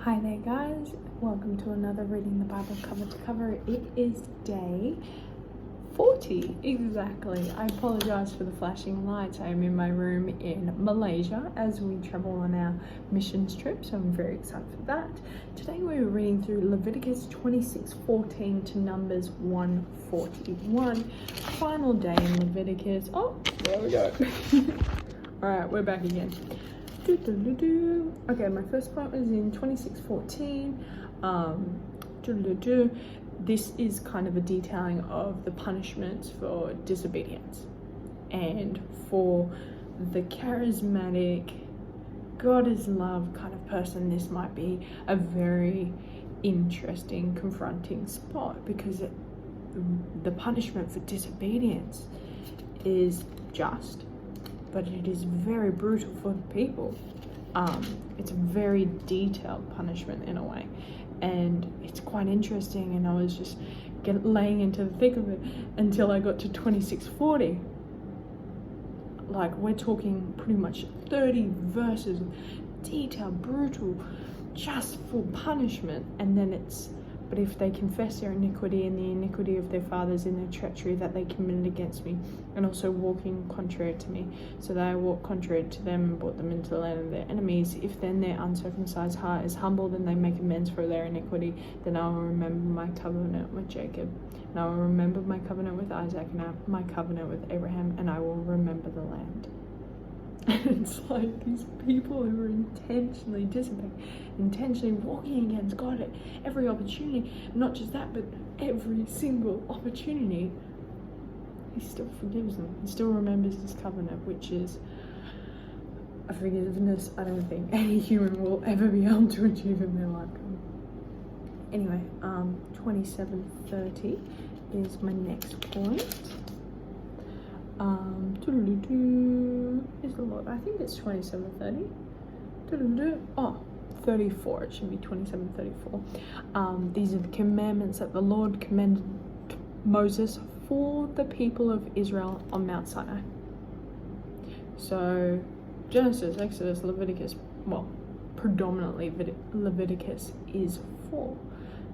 Hi there guys, welcome to another Reading the Bible Cover to Cover. It is day 40 exactly. I apologize for the flashing lights. I am in my room in Malaysia as we travel on our missions trip, so I'm very excited for that. Today we're reading through Leviticus 26:14 to Numbers 1:41. Final day in Leviticus. Oh, there we go. Alright, we're back again. Okay, my first point was in 26:14. This is kind of a detailing of the punishments for disobedience, and for the charismatic God is love kind of person, this might be a very interesting, confronting spot, because the punishment for disobedience is just, but it is very brutal for the people. It's a very detailed punishment in a way, and it's quite interesting, and I was just laying into the thick of it until I got to 26:40. Like, we're talking pretty much 30 verses of detailed, brutal, just full punishment, and then it's, but if they confess their iniquity and the iniquity of their fathers in their treachery that they committed against me, and also walking contrary to me, so that I walk contrary to them and brought them into the land of their enemies, if then their uncircumcised heart is humbled and they make amends for their iniquity, then I will remember my covenant with Jacob, and I will remember my covenant with Isaac, and my covenant with Abraham, and I will remember the land. And it's like these people who are intentionally disobeying, intentionally walking against God at every opportunity. Not just that, but every single opportunity, he still forgives them. He still remembers his covenant, which is a forgiveness I don't think any human will ever be able to achieve in their lifetime. Anyway, 27:30 is my next point. Is a lot. I think it's 27:30. Oh, 34. It should be 27:34. These are the commandments that the Lord commanded Moses for the people of Israel on Mount Sinai. So Genesis, Exodus, Leviticus, well, predominantly Leviticus is for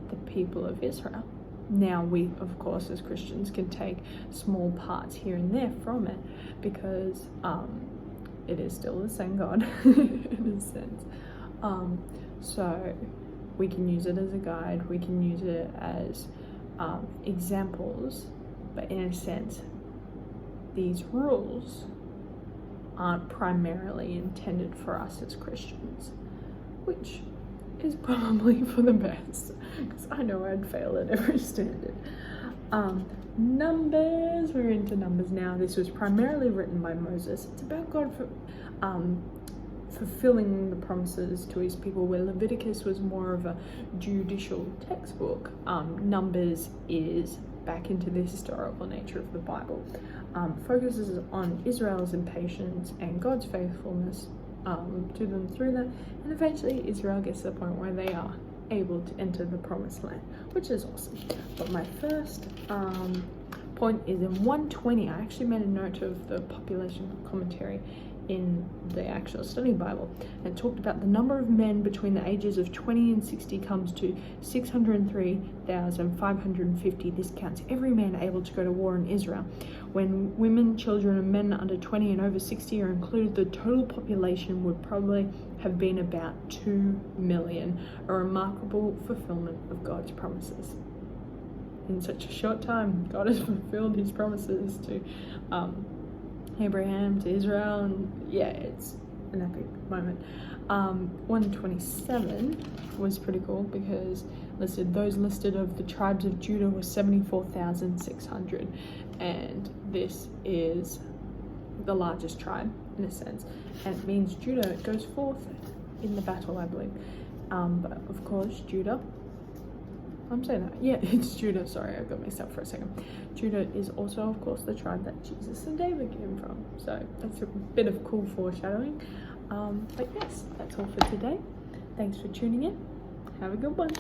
the people of Israel. Now we, of course, as Christians can take small parts here and there from it, because it is still the same God in a sense. So we can use it as a guide, we can use it as examples, but in a sense, these rules aren't primarily intended for us as Christians, which is probably for the best, because I know I'd fail at every standard. Numbers, we're into Numbers now. This was primarily written by Moses. It's about God fulfilling the promises to his people, where Leviticus was more of a judicial textbook. Numbers is back into the historical nature of the Bible. Focuses on Israel's impatience and God's faithfulness to them through that, and eventually Israel gets to the point where they are able to enter the promised land, which is awesome. But my first point is in 120. I actually made a note of the population commentary in the actual study Bible, and talked about the number of men between the ages of 20 and 60 comes to 603,550. This counts every man able to go to war in Israel. When women, children, and men under 20 and over 60 are included, the total population would probably have been about 2 million, a remarkable fulfillment of God's promises. In such a short time, God has fulfilled his promises to Abraham, to Israel, and yeah, it's an epic moment. 127 was pretty cool, because those listed of the tribes of Judah were 74,600, and this is the largest tribe in a sense, and it means Judah goes forth in the battle, I believe. But of course, Judah, I'm saying that, yeah, it's Judah, sorry, I got mixed up for a second. Judah is also, of course, the tribe that Jesus and David came from, so that's a bit of cool foreshadowing. But yes, that's all for today. Thanks for tuning in. Have a good one.